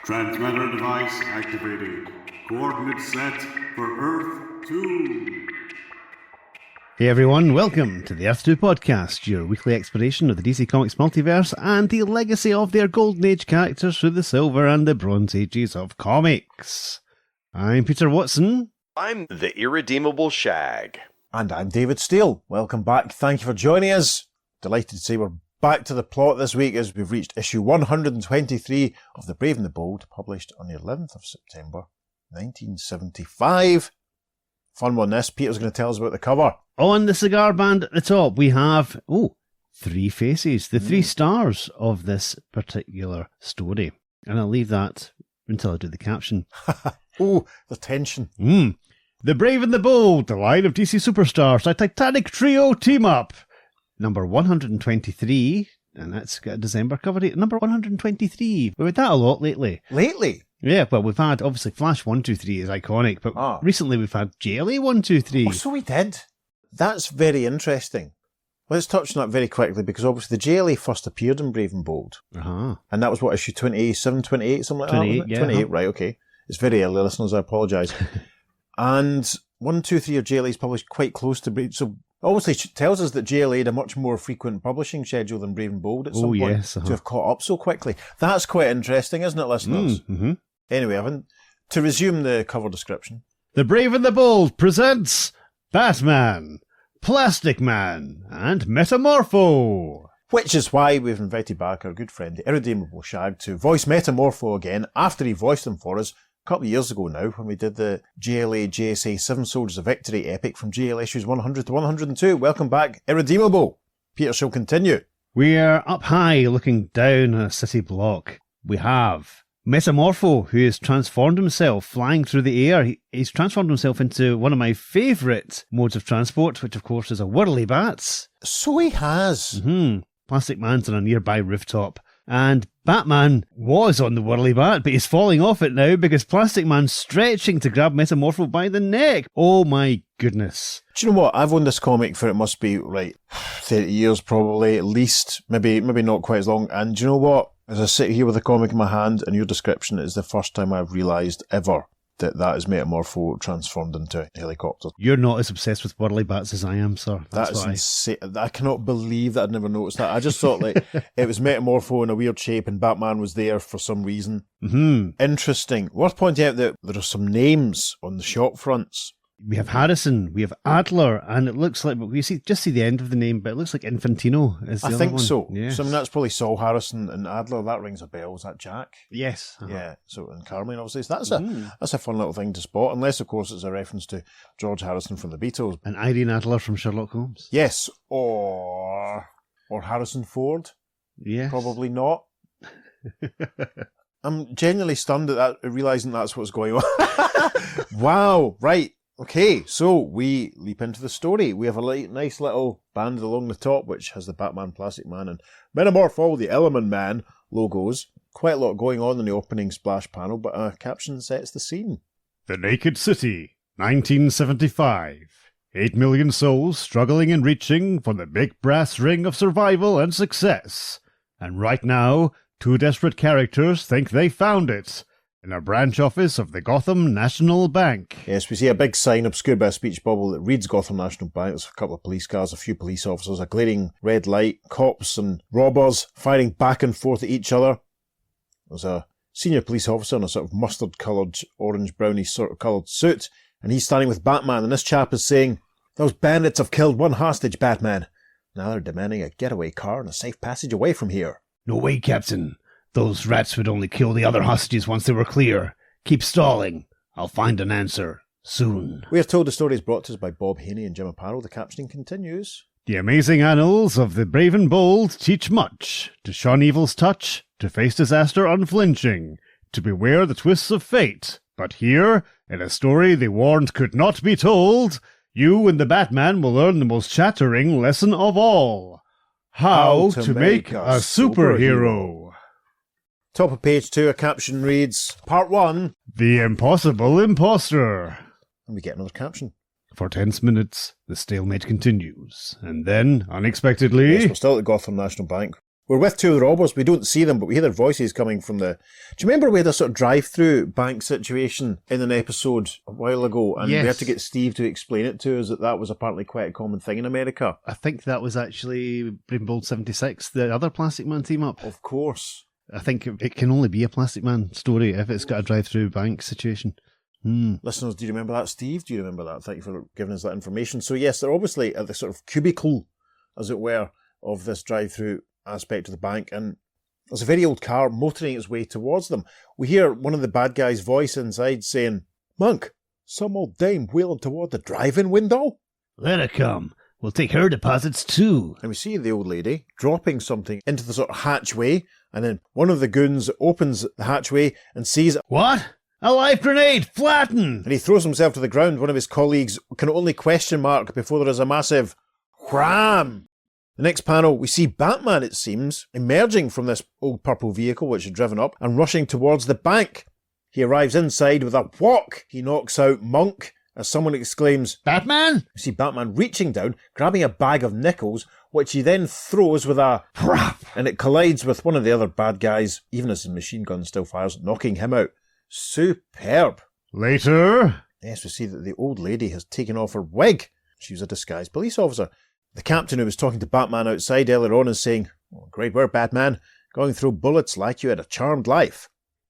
Transmitter device activated. Coordinates set for Earth 2. Hey everyone, welcome to the Earth 2 podcast, your weekly exploration of the DC Comics multiverse and the legacy of their Golden Age characters through the Silver and the Bronze Ages of comics. I'm Peter Watson. I'm the Irredeemable Shag. And I'm David Steele. Welcome back. Thank you for joining us. Delighted to say we're back to the plot this week as we've reached issue 123 of The Brave and the Bold, published on the 11th of September, 1975. Fun one this. Peter's going to tell us about the cover. On the cigar band at the top, we have, three faces, the three stars of this particular story. And I'll leave that until I do the caption. Oh, the tension. The Brave and the Bold, the line of DC superstars, a titanic trio team up. Number 123, and that's got a December cover date. Number 123. We've had that a lot lately. Lately? Yeah, well, we've had, obviously, Flash 123 is iconic, but recently we've had JLA 123. Oh, so we did. That's very interesting. Let's touch on that very quickly, because obviously the JLA first appeared in Brave and Bold. And that was what, issue 27, 28, something like 28, that? yeah. 28, right, okay. It's very early, listeners, I apologise. And 1, 2, 3 of JLA is published quite close to Brave, so obviously it tells us that JLA had a much more frequent publishing schedule than Brave and Bold at some point, to have caught up so quickly. That's quite interesting, isn't it, listeners? Anyway, to resume the cover description. The Brave and the Bold presents Batman, Plastic Man, and Metamorpho. Which is why we've invited back our good friend, the Irredeemable Shag, to voice Metamorpho again, after he voiced him for us a couple of years ago now, when we did the JLA JSA 7 Soldiers of Victory epic from JL issues 100 to 102. Welcome back, Irredeemable. Peter shall continue. We are up high looking down a city block. We have Metamorpho, who has transformed himself flying through the air. He's transformed himself into one of my favourite modes of transport, which of course is a whirly bat. So he has. Plastic Man's on a nearby rooftop. And Batman was on the whirly bat, but he's falling off it now because Plastic Man's stretching to grab Metamorpho by the neck. Oh my goodness. Do you know what? I've owned this comic for, it must be, 30 years probably, at least. Maybe not quite as long. And do you know what? As I sit here with the comic in my hand, and your description is the first time I've realised ever that is Metamorpho transformed into a helicopter. You're not as obsessed with whirly bats as I am, sir. That's insane. I cannot believe that I'd never noticed that. I just thought it was Metamorpho in a weird shape and Batman was there for some reason. Interesting. Worth pointing out that there are some names on the shop fronts. We have Harrison, we have Adler, and it looks like, we see the end of the name, but it looks like Infantino is the other one. I think so. Yes. So that's probably Saul Harrison and Adler. That rings a bell. Is that Jack? Yes. Yeah. So, and Carmine, obviously. So that's a fun little thing to spot, unless, of course, it's a reference to George Harrison from the Beatles. And Irene Adler from Sherlock Holmes. Yes. Or Harrison Ford. Yes. Probably not. I'm genuinely stunned at that, realising that's what's going on. Wow. Right. Okay, so we leap into the story. We have a nice little band along the top, which has the Batman, Plastic Man, and Metamorpho, the Element Man logos. Quite a lot going on in the opening splash panel, but a caption sets the scene. The Naked City, 1975. 8 million souls struggling and reaching for the big brass ring of survival and success. And right now, 2 desperate characters think they found it. In a branch office of the Gotham National Bank. Yes, we see a big sign obscured by a speech bubble that reads Gotham National Bank. There's a couple of police cars, a few police officers, a glaring red light, cops and robbers firing back and forth at each other. There's a senior police officer in a sort of mustard-coloured, orange-browny sort of coloured suit, and he's standing with Batman, and this chap is saying, "Those bandits have killed 1 hostage, Batman. Now they're demanding a getaway car and a safe passage away from here." No way, Captain. Those rats would only kill the other hostages once they were clear. Keep stalling. I'll find an answer. Soon. We are told the story is brought to us by Bob Haney and Jim Aparo. The captioning continues. The amazing annals of the Brave and Bold teach much. To shun evil's touch, to face disaster unflinching, to beware the twists of fate. But here, in a story they warned could not be told, you and the Batman will learn the most shattering lesson of all. How to make a superhero. Top of page 2, a caption reads, Part 1, The Impossible Imposter. And we get another caption. For tense minutes, the stalemate continues. And then, unexpectedly... Yes, we're still at the Gotham National Bank. We're with two of the robbers. We don't see them, but we hear their voices coming from the... Do you remember we had a sort of drive-through bank situation in an episode a while ago, and Yes. we had to get Steve to explain it to us that was apparently quite a common thing in America? I think that was actually Brave Bold 76, the other Plastic Man team-up. Of course. I think it can only be a Plastic Man story if it's got a drive-through bank situation. Listeners, do you remember that? Steve, do you remember that? Thank you for giving us that information. So yes, they're obviously at the sort of cubicle, as it were, of this drive-through aspect of the bank, and there's a very old car motoring its way towards them. We hear one of the bad guys' voice inside saying, "Monk, some old dame wheeling toward the drive-in window?" Let her come. We'll take her deposits too. And we see the old lady dropping something into the sort of hatchway, and then one of the goons opens the hatchway and sees... What? A life grenade! Flatten! And he throws himself to the ground. One of his colleagues can only question mark before there is a massive wham! The next panel, we see Batman, it seems, emerging from this old purple vehicle which had driven up and rushing towards the bank. He arrives inside with a whack. He knocks out Monk as someone exclaims, Batman? We see Batman reaching down, grabbing a bag of nickels, which he then throws with a Prap! and it collides with one of the other bad guys, even as his machine gun still fires, knocking him out. Superb. Later. Yes, we see that the old lady has taken off her wig. She was a disguised police officer. The captain who was talking to Batman outside earlier on is saying, "Oh, great work, Batman. Going through bullets like you had a charmed life."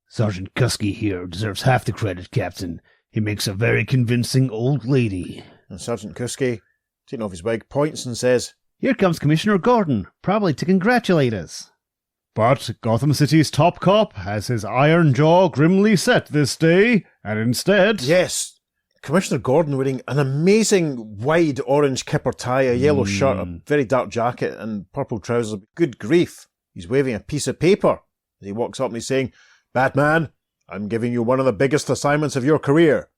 Sergeant Kusky here deserves half the credit, Captain. He makes a very convincing old lady. And Sergeant Kusky, taking off his wig, points and says, Here comes Commissioner Gordon, probably to congratulate us. But Gotham City's top cop has his iron jaw grimly set this day, and instead... Yes, Commissioner Gordon wearing an amazing wide orange kipper tie, a yellow shirt, a very dark jacket, and purple trousers. Good grief. He's waving a piece of paper as he walks up and he's saying, "Batman, I'm giving you one of the biggest assignments of your career.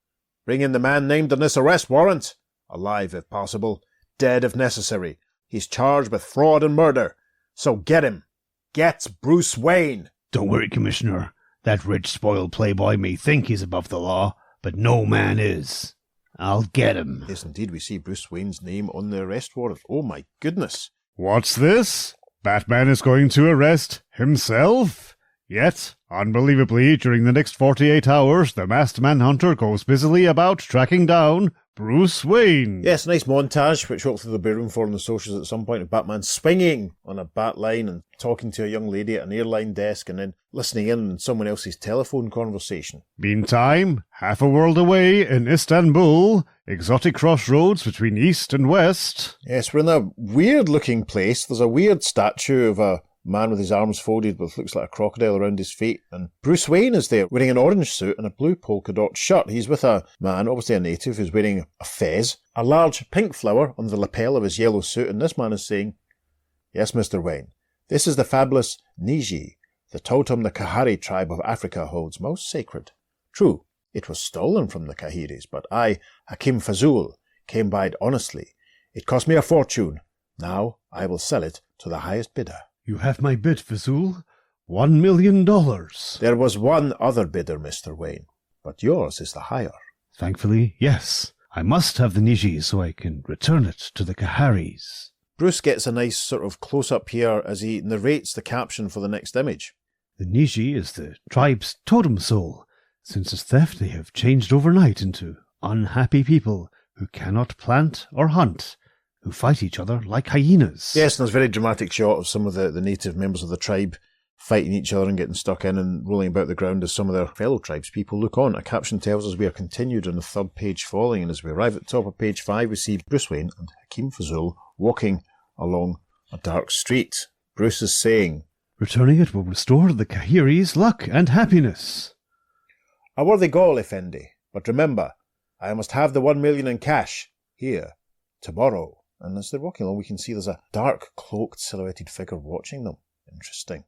Bring in the man named on this arrest warrant. Alive if possible, dead if necessary. He's charged with fraud and murder. So get him. Get Bruce Wayne." Don't worry, Commissioner. That rich, spoiled playboy may think he's above the law, but no man is. I'll get him. Yes, indeed, we see Bruce Wayne's name on the arrest warrant. Oh my goodness. What's this? Batman is going to arrest himself? Yet, unbelievably, during the next 48 hours, the masked manhunter goes busily about tracking down Bruce Wayne. Yes, nice montage, which hopefully there'll be room for in the socials at some point, of Batman swinging on a bat line and talking to a young lady at an airline desk and then listening in on someone else's telephone conversation. Meantime, half a world away in Istanbul, exotic crossroads between east and west. Yes, we're in a weird-looking place. There's a weird statue of a man with his arms folded with looks like a crocodile around his feet, and Bruce Wayne is there wearing an orange suit and a blue polka dot shirt. He's with a man, obviously a native, who's wearing a fez, a large pink flower on the lapel of his yellow suit, and this man is saying, "Yes, Mr. Wayne, this is the fabulous Niji, the totem the Kahari tribe of Africa holds most sacred. True, it was stolen from the Kahiris, but I, Hakim Fazul, came by it honestly. It cost me a fortune. Now I will sell it to the highest bidder." You have my bid, Fazul. $1 million. There was one other bidder, Mr. Wayne, but yours is the higher. Thankfully, yes. I must have the Niji so I can return it to the Kaharis. Bruce gets a nice sort of close-up here as he narrates the caption for the next image. The Niji is the tribe's totem soul. Since its theft, they have changed overnight into unhappy people who cannot plant or hunt, who fight each other like hyenas. Yes, and there's a very dramatic shot of some of the native members of the tribe fighting each other and getting stuck in and rolling about the ground as some of their fellow tribespeople look on. A caption tells us we are continued on the third page following, and as we arrive at the top of page 5, we see Bruce Wayne and Hakim Fazul walking along a dark street. Bruce is saying, Returning it will restore the Kahiris luck and happiness. "A worthy goal, Effendi, but remember, I must have the 1 million in cash, here, tomorrow." And as they're walking along, we can see there's a dark, cloaked, silhouetted figure watching them. Interesting.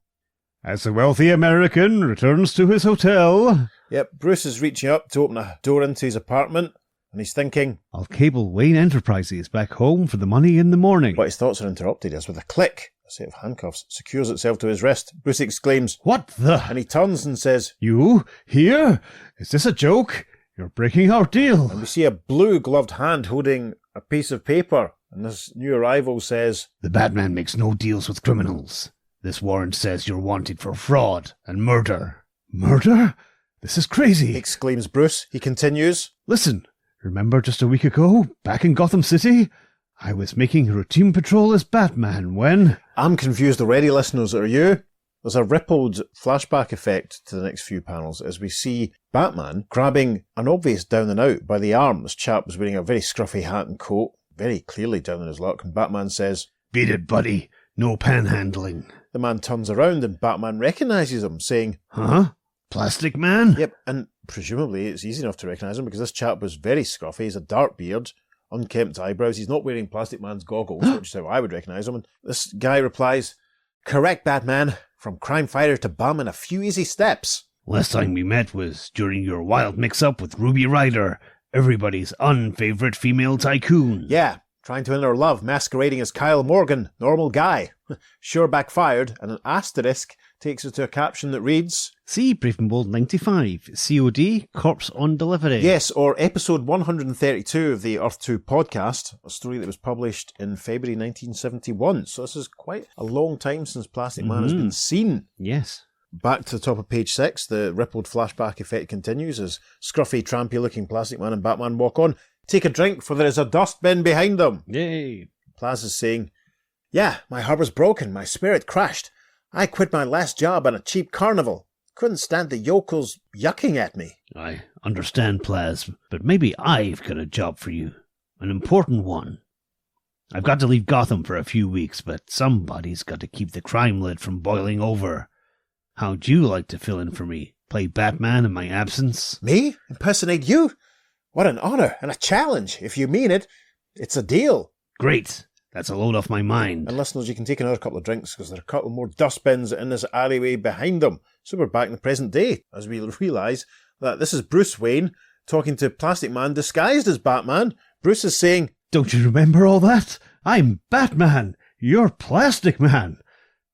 As the wealthy American returns to his hotel... Yep, Bruce is reaching up to open a door into his apartment, and he's thinking, I'll cable Wayne Enterprises back home for the money in the morning. but his thoughts are interrupted as with a click, a set of handcuffs secures itself to his wrist. Bruce exclaims, What the... and he turns and says, You? Here? Is this a joke? You're breaking our deal. and we see a blue-gloved hand holding a piece of paper, and this new arrival says, The Batman makes no deals with criminals. This warrant says you're wanted for fraud and murder. Murder? This is crazy, exclaims Bruce. He continues. Listen, remember just a week ago, back in Gotham City? I was making a routine patrol as Batman when... I'm confused already, listeners, are you? There's a rippled flashback effect to the next few panels as we see Batman grabbing an obvious down and out by the arm. This chap was wearing a very scruffy hat and coat, very clearly down on his luck, and Batman says, "Beat it, buddy. No panhandling." The man turns around and Batman recognises him, saying, "Huh? Plastic Man?" Yep, and presumably it's easy enough to recognise him because this chap was very scruffy. He's a dark beard, unkempt eyebrows. He's not wearing Plastic Man's goggles, which is how I would recognise him. And this guy replies, "Correct, Batman. From crime fighter to bum in a few easy steps." Last time we met was during your wild mix-up with Ruby Ryder, everybody's unfavourite female tycoon. Yeah, trying to win her love, masquerading as Kyle Morgan, normal guy. Sure backfired, and an asterisk takes us to a caption that reads, See Brave and Bold 95, COD, Corpse on Delivery. Yes, or episode 132 of the Earth 2 podcast, a story that was published in February 1971. So this is quite a long time since Plastic Man has been seen. Yes. Back to the top of page 6, the rippled flashback effect continues as scruffy, trampy-looking Plastic Man and Batman walk on. Take a drink, for there is a dustbin behind them. Yay. Plaz is saying, Yeah, my heart was broken, my spirit crashed. I quit my last job on a cheap carnival. Couldn't stand the yokels yucking at me. I understand, Plaz, but maybe I've got a job for you. An important one. I've got to leave Gotham for a few weeks, but somebody's got to keep the crime lid from boiling over. How'd you like to fill in for me? Play Batman in my absence? Me? Impersonate you? What an honour and a challenge. If you mean it, it's a deal. Great. That's a load off my mind. And listeners, you can take another couple of drinks because there are a couple more dustbins in this alleyway behind them. So we're back in the present day as we realise that this is Bruce Wayne talking to Plastic Man disguised as Batman. Bruce is saying, Don't you remember all that? I'm Batman. You're Plastic Man.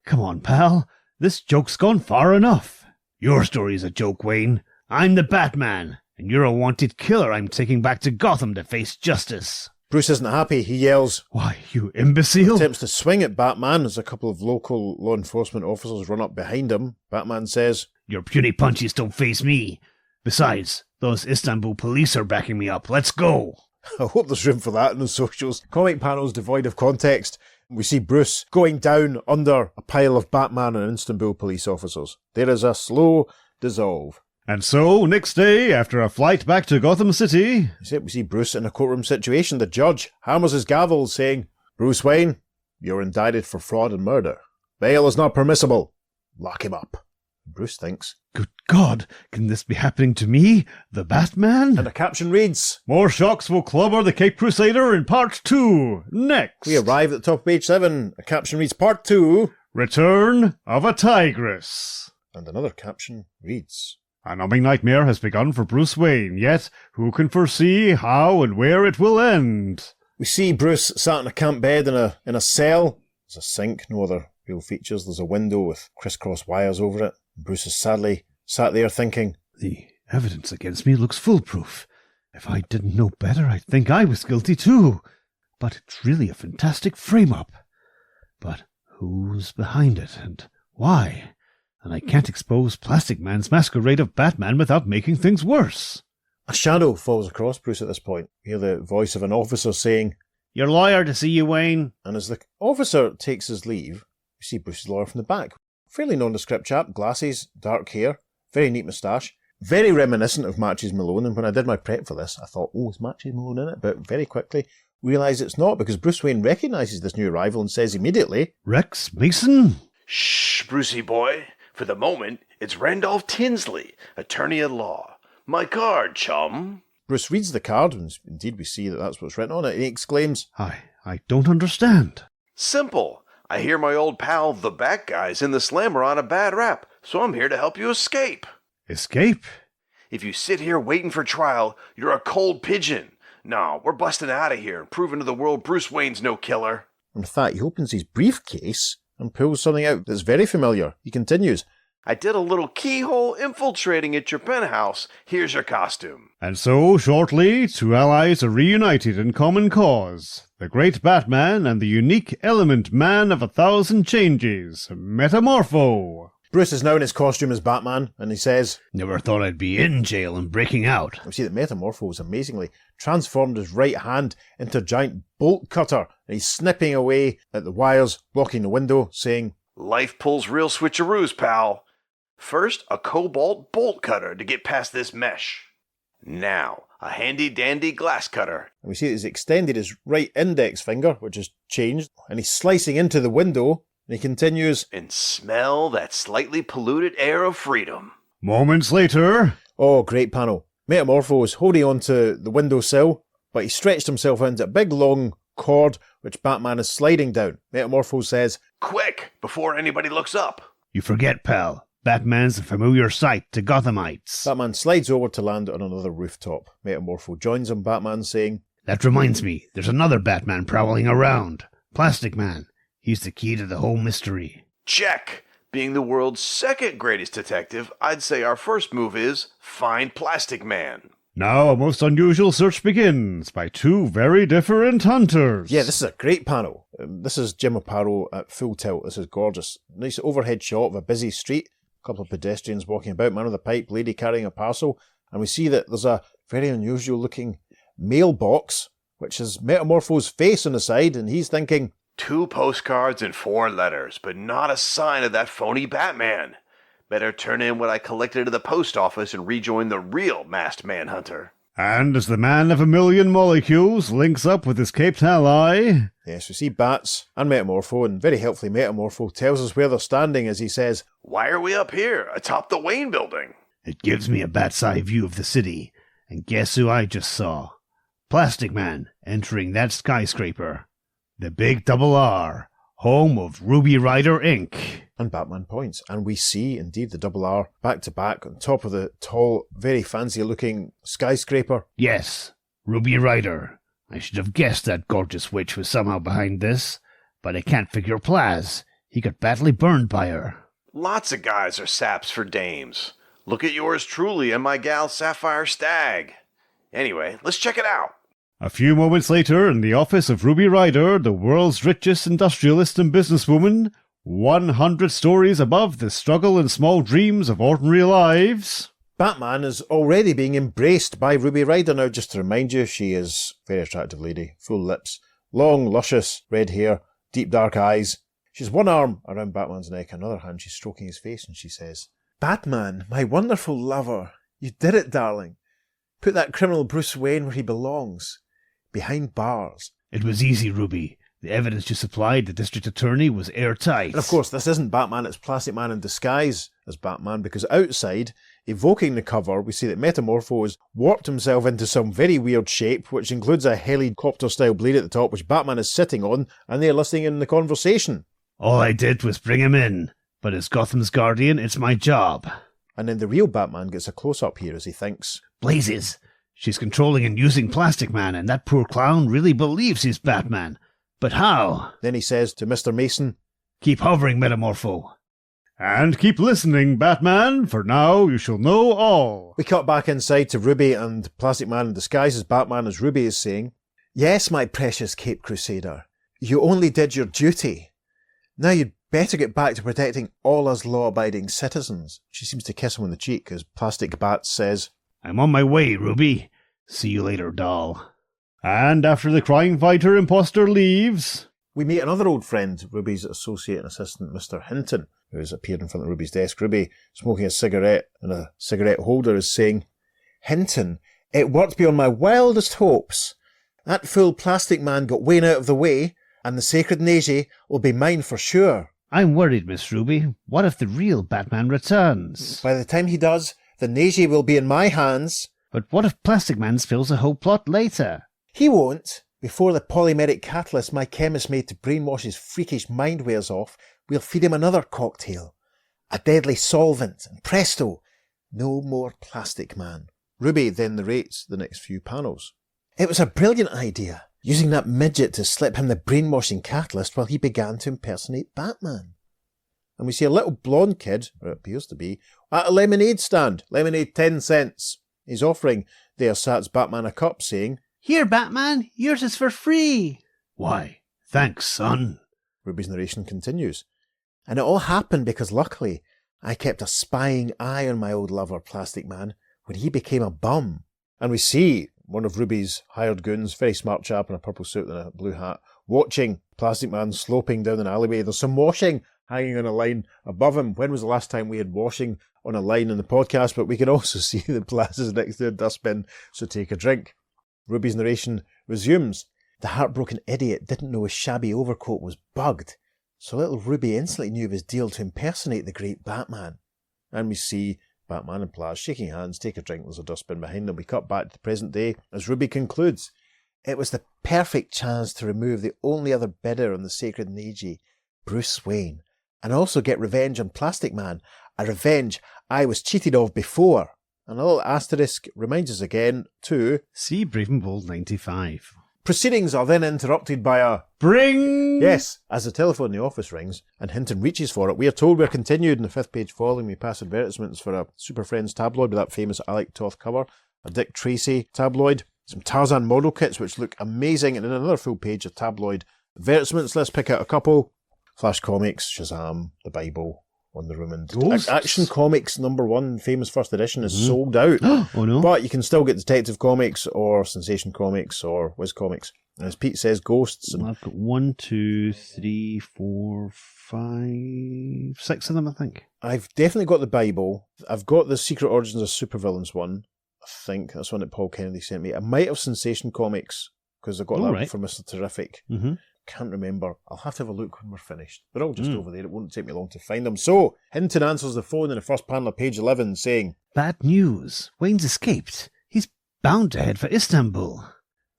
Come on, pal. This joke's gone far enough. Your story's a joke, Wayne. I'm the Batman, and you're a wanted killer I'm taking back to Gotham to face justice. Bruce isn't happy. He yells, Why, you imbecile! Attempts to swing at Batman as a couple of local law enforcement officers run up behind him. Batman says, Your puny punches don't face me. Besides, those Istanbul police are backing me up. Let's go! I hope there's room for that in the socials. Comic panels devoid of context. We see Bruce going down under a pile of Batman and Istanbul police officers. There is a slow dissolve. And so, next day, after a flight back to Gotham City... Except we see Bruce in a courtroom situation. The judge hammers his gavel, saying, Bruce Wayne, you're indicted for fraud and murder. Bail is not permissible. Lock him up. Bruce thinks, Good God, can this be happening to me, the Batman? And a caption reads, More shocks will clobber the Caped Crusader in Part 2. Next. We arrive at the top of page 7. A caption reads, Part 2. Return of a Tigress. And another caption reads, A numbing nightmare has begun for Bruce Wayne, yet who can foresee how and where it will end? We see Bruce sat in a camp bed in a cell. There's a sink, no other real features. There's a window with crisscross wires over it. Bruce is sadly sat there thinking, The evidence against me looks foolproof. If I didn't know better, I'd think I was guilty too. But it's really a fantastic frame-up. But who's behind it, and why? And I can't expose Plastic Man's masquerade of Batman without making things worse. A shadow falls across Bruce at this point. We hear the voice of an officer saying, Your lawyer to see you, Wayne. And as the officer takes his leave, we see Bruce's lawyer from the back. Fairly nondescript chap, glasses, dark hair, very neat moustache, very reminiscent of Matches Malone. And when I did my prep for this, I thought, is Matches Malone in it? But very quickly realised it's not, because Bruce Wayne recognises this new arrival and says immediately, Rex Mason? Shh, Brucey boy. For the moment, it's Randolph Tinsley, attorney at law. My card, chum. Bruce reads the card, and indeed we see that that's what's written on it, and he exclaims, I don't understand. Simple. I hear my old pal, the Bat Guy's in the slammer on a bad rap, so I'm here to help you escape. Escape? If you sit here waiting for trial, you're a cold pigeon. No, we're busting out of here and proving to the world Bruce Wayne's no killer. And with that, he opens his briefcase and pulls something out that's very familiar. He continues, I did a little keyhole infiltrating at your penthouse. Here's your costume. And so, shortly, two allies are reunited in common cause. The great Batman and the unique element man of 1,000 changes, Metamorpho. Bruce is now in his costume as Batman, and he says, Never thought I'd be in jail and breaking out. we see that Metamorpho has amazingly transformed his right hand into a giant bolt cutter, and he's snipping away at the wires blocking the window, saying, Life pulls real switcheroos, pal. First, a cobalt bolt cutter to get past this mesh. Now, a handy-dandy glass cutter. and we see that he's extended his right index finger, which has changed, and he's slicing into the window, and he continues, And smell that slightly polluted air of freedom. Moments later, oh, great panel. Metamorpho is holding onto the windowsill, but he stretched himself into a big long cord, which Batman is sliding down. Metamorpho says, Quick, before anybody looks up. you forget, pal. Batman's a familiar sight to Gothamites. Batman slides over to land on another rooftop. Metamorpho joins him, Batman saying, That reminds me, there's another Batman prowling around. Plastic Man. He's the key to the whole mystery. Check. Being the world's second greatest detective, I'd say our first move is find Plastic Man. Now a most unusual search begins by two very different hunters. yeah, this is a great panel. This is Jim Aparo at full tilt. This is gorgeous. Nice overhead shot of a busy street. A couple of pedestrians walking about, man with a pipe, lady carrying a parcel. And we see that there's a very unusual looking mailbox, which has Metamorpho's face on the side, and he's thinking, 2 postcards and 4 letters, but not a sign of that phony Batman. Better turn in what I collected at the post office and rejoin the real masked manhunter. And as the man of a million molecules links up with his caped ally, yes, we see Bats and Metamorpho, and very helpfully Metamorpho tells us where they're standing as he says, Why are we up here, atop the Wayne building? it gives me a bat's eye view of the city. And guess who I just saw? Plastic Man entering that skyscraper. The big double R, home of Ruby Rider Inc. and Batman points. And we see, indeed, the double R back to back on top of the tall, very fancy-looking skyscraper. Yes, Ruby Rider. I should have guessed that gorgeous witch was somehow behind this, but I can't figure Plaz. He got badly burned by her. Lots of guys are saps for dames. Look at yours truly and my gal Sapphire Stag. Anyway, let's check it out. A few moments later, in the office of Ruby Rider, the world's richest industrialist and businesswoman, 100 stories above the struggle and small dreams of ordinary lives. Batman is already being embraced by Ruby Rider now. Just to remind you, she is a very attractive lady, full lips, long, luscious red hair, deep dark eyes. She's one arm around Batman's neck, another hand she's stroking his face, and she says, Batman, my wonderful lover, you did it, darling. Put that criminal Bruce Wayne where he belongs. Behind bars. It was easy, Ruby. The evidence you supplied the district attorney was airtight. And of course, this isn't Batman, it's Plastic Man in disguise as Batman, because outside, evoking the cover, we see that Metamorpho has warped himself into some very weird shape, which includes a helicopter-style blade at the top, which Batman is sitting on, and they're listening in the conversation. All I did was bring him in, but as Gotham's guardian, it's my job. And then the real Batman gets a close-up here as he thinks, Blazes! She's controlling and using Plastic Man, and that poor clown really believes he's Batman. But how? Then he says to Mr. Mason, Keep hovering, Metamorpho. And keep listening, Batman, for now you shall know all. We cut back inside to Ruby and Plastic Man in disguise as Batman, as Ruby is saying, Yes, my precious Caped Crusader, you only did your duty. Now you'd better get back to protecting all us law-abiding citizens. She seems to kiss him on the cheek as Plastic Bat says, I'm on my way, Ruby. See you later, doll. And after the crime fighter imposter leaves, we meet another old friend, Ruby's associate and assistant, Mr. Hinton, who has appeared in front of Ruby's desk. Ruby, smoking a cigarette and a cigarette holder, is saying, Hinton, it worked beyond my wildest hopes. That fool Plastic Man got Wayne out of the way, and the sacred Neji will be mine for sure. I'm worried, Miss Ruby. What if the real Batman returns? By the time he does, the Neji will be in my hands. But what if Plastic Man spills the whole plot later? He won't. Before the polymeric catalyst my chemist made to brainwash his freakish mind wears off, we'll feed him another cocktail. A deadly solvent, and presto, no more Plastic Man. Ruby then narrates the next few panels. It was a brilliant idea, using that midget to slip him the brainwashing catalyst while he began to impersonate Batman. And we see a little blonde kid, or it appears to be, at a lemonade stand. Lemonade 10 cents. He's offering the ersatz Batman a cup, saying, "Here, Batman, yours is for free." Why, thanks, son. Ruby's narration continues. And it all happened because luckily I kept a spying eye on my old lover, Plastic Man, when he became a bum. And we see one of Ruby's hired goons, very smart chap in a purple suit and a blue hat, watching Plastic Man sloping down an alleyway. There's some washing hanging on a line above him. When was the last time we had washing on a line in the podcast? But we can also see the glasses next to a dustbin, so take a drink. Ruby's narration resumes. The heartbroken idiot didn't know his shabby overcoat was bugged, so little Ruby instantly knew of his deal to impersonate the great Batman. And we see Batman and Plaz shaking hands, take a drink, there's a dustbin behind them. We cut back to the present day as Ruby concludes. It was the perfect chance to remove the only other bidder on the sacred Neji, Bruce Wayne, and also get revenge on Plastic Man, a revenge I was cheated of before. And a little asterisk reminds us again to... See Brave and Bold 95. Proceedings are then interrupted by a... Bring! Yes, as the telephone in the office rings and Hinton reaches for it, we are told we're continued in the 5th page following. We pass advertisements for a Super Friends tabloid with that famous Alec Toth cover, a Dick Tracy tabloid, some Tarzan model kits which look amazing, and then another full page of tabloid advertisements. Let's pick out a couple. Flash Comics, Shazam, The Bible, Wonder Woman. Ghosts. Action Comics #1, famous first edition, is sold out. Oh no. But you can still get Detective Comics or Sensation Comics or Whiz Comics. And as Pete says, Ghosts. And I've got 1, 2, 3, 4, 5, 6 of them, I think. I've definitely got The Bible. I've got the Secret Origins of Supervillains one. I think that's one that Paul Kennedy sent me. I might have Sensation Comics because I got that right. for Mr. Terrific. Mm-hmm. Can't remember. I'll have to have a look when we're finished. They're all just over there. It won't take me long to find them. So, Hinton answers the phone in the first panel of page 11 saying, Bad news. Wayne's escaped. He's bound to head for Istanbul.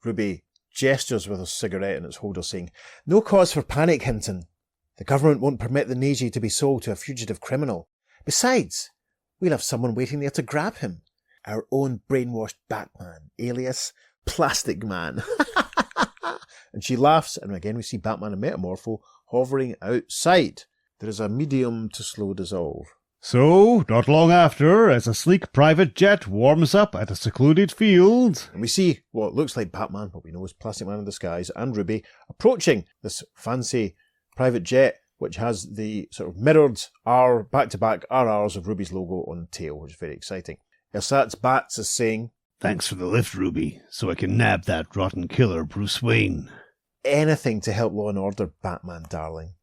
Ruby gestures with her cigarette in its holder saying, No cause for panic, Hinton. The government won't permit the Neji to be sold to a fugitive criminal. Besides, we'll have someone waiting there to grab him. Our own brainwashed Batman, alias Plastic Man. And she laughs, and again we see Batman and Metamorpho hovering outside. There is a medium to slow dissolve. So, not long after, as a sleek private jet warms up at a secluded field... And we see what looks like Batman, what we know is Plastic Man in disguise, and Ruby approaching this fancy private jet, which has the sort of mirrored R, back-to-back RRs of Ruby's logo on the tail, which is very exciting. Ersatz Bats is saying, Thanks for the lift, Ruby, so I can nab that rotten killer, Bruce Wayne. Anything to help law and order, Batman, darling.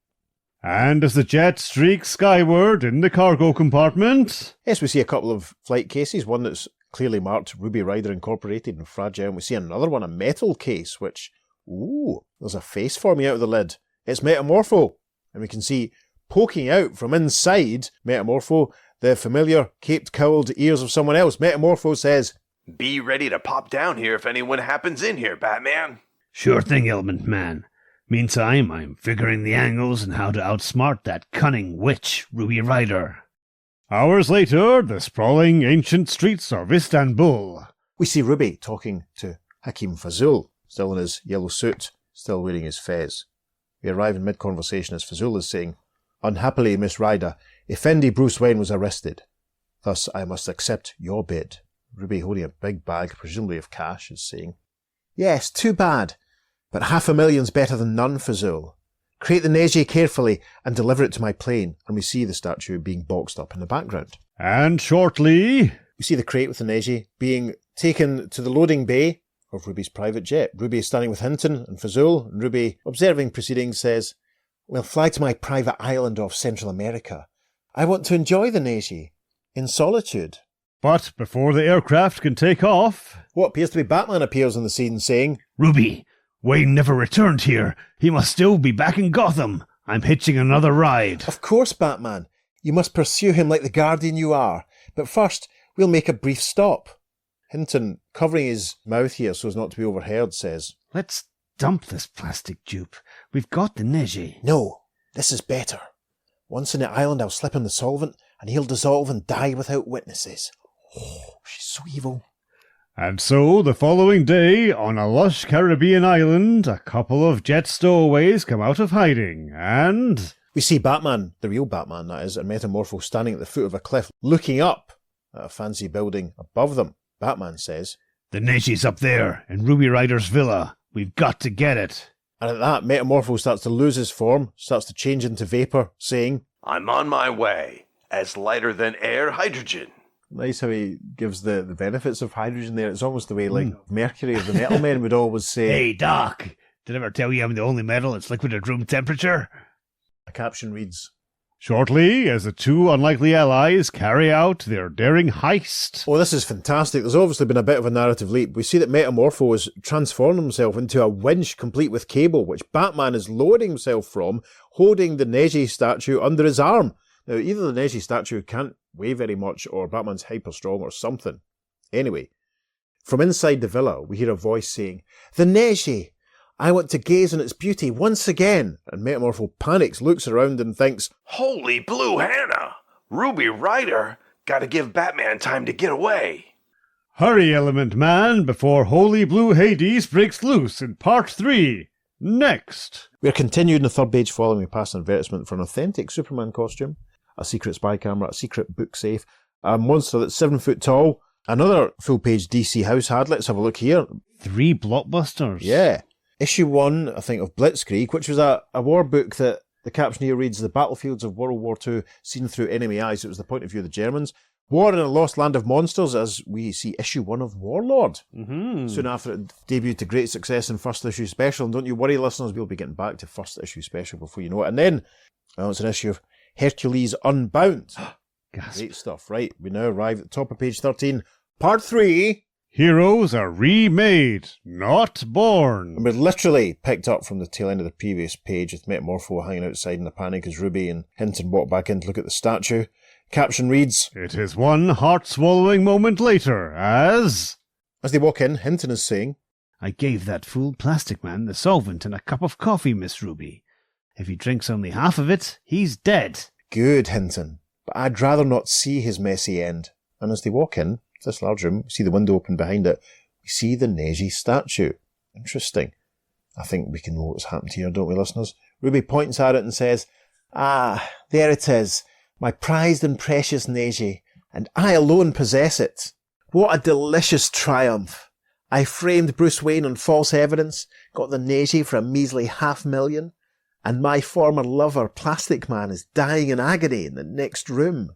And as the jet streaks skyward in the cargo compartment... Yes, we see a couple of flight cases, one that's clearly marked Ruby Rider Incorporated and fragile, and we see another one, a metal case, which, ooh, there's a face forming out of the lid. It's Metamorpho, and we can see poking out from inside Metamorpho the familiar caped cowled ears of someone else. Metamorpho says, Be ready to pop down here if anyone happens in here, Batman. Sure thing, Element Man. Meantime, I'm figuring the angles and how to outsmart that cunning witch, Ruby Rider. Hours later, the sprawling ancient streets of Istanbul. We see Ruby talking to Hakim Fazul, still in his yellow suit, still wearing his fez. We arrive in mid-conversation as Fazul is saying, Unhappily, Miss Ryder, Effendi Bruce Wayne was arrested. Thus, I must accept your bid. Ruby, holding a big bag, presumably of cash, is saying, Yes, too bad. But $500,000's better than none, Fazul. Create the Neji carefully and deliver it to my plane. And we see the statue being boxed up in the background. And shortly... We see the crate with the Neji being taken to the loading bay of Ruby's private jet. Ruby is standing with Hinton and Fazul, and Ruby, observing proceedings, says, We'll fly to my private island off Central America. I want to enjoy the Neji in solitude. But before the aircraft can take off... What appears to be Batman appears on the scene saying, Ruby, Wayne never returned here. He must still be back in Gotham. I'm hitching another ride. Of course, Batman. You must pursue him like the guardian you are. But first, we'll make a brief stop. Hinton, covering his mouth here so as not to be overheard, says, Let's dump this plastic dupe. We've got the Neji. No, this is better. Once in the island, I'll slip him the solvent, and he'll dissolve and die without witnesses. Oh, she's so evil. And so, the following day, on a lush Caribbean island, a couple of jet stowaways come out of hiding, and... We see Batman, the real Batman that is, and Metamorpho standing at the foot of a cliff, looking up at a fancy building above them. Batman says, "The Neji's up there, in Ruby Rider's villa. We've got to get it." and at that, Metamorpho starts to lose his form, starts to change into vapour, saying, I'm on my way, as lighter than air hydrogen. nice how he gives the benefits of hydrogen there. It's almost the way, like, Mercury of the Metal Men would always say. Hey, Doc, did I ever tell you I'm the only metal that's liquid at room temperature? A caption reads, Shortly, as the two unlikely allies carry out their daring heist. oh, this is fantastic. There's obviously been a bit of a narrative leap. We see that Metamorpho has transformed himself into a winch complete with cable, which Batman is lowering himself from, holding the Neji statue under his arm. Now, either the Neji statue can't weigh very much, or Batman's hyper strong, or something. Anyway, from inside the villa, we hear a voice saying, "The Neji! I want to gaze on its beauty once again." And Metamorpho panics, looks around and thinks, Holy blue Hannah! Ruby Rider! Gotta give Batman time to get away. Hurry, Element Man, before Holy Blue Hades breaks loose in Part 3. Next. we're continuing the third page following we pass an advertisement for an authentic Superman costume, a secret spy camera, a secret book safe, a monster that's 7 foot tall, another full-page DC house ad. Let's have a look here. 3 blockbusters. Yeah. Issue 1, I think, of Blitzkrieg, which was a war book that the caption here reads, "The battlefields of World War II seen through enemy eyes." It was the point of view of the Germans. War in a Lost Land of Monsters, as we see issue 1 of Warlord. Soon after it debuted to great success in first issue special. And don't you worry, listeners, we'll be getting back to first issue special before you know it. And then, well, it's an issue of Hercules Unbound. Gasp. Great stuff. Right, we now arrive at the top of page 13, part 3. Heroes are remade, not born. And we're literally picked up from the tail end of the previous page with Metamorpho hanging outside in a panic as Ruby and Hinton walk back in to look at the statue. Caption reads, It is one heart-swallowing moment later, as they walk in, Hinton is saying, I gave that fool plastic man the solvent and a cup of coffee, Miss Ruby. If he drinks only half of it, he's dead. "Good, Hinton, but I'd rather not see his messy end." And as they walk in this large room, we see the window open behind it, we see the Neji statue. Interesting. I think we can know what's happened here, don't we, listeners? Ruby points at it and says, "Ah, there it is, my prized and precious Neji, and I alone possess it. What a delicious triumph. I framed Bruce Wayne on false evidence, got the Neji for a measly $500,000, and my former lover, Plastic Man, is dying in agony in the next room."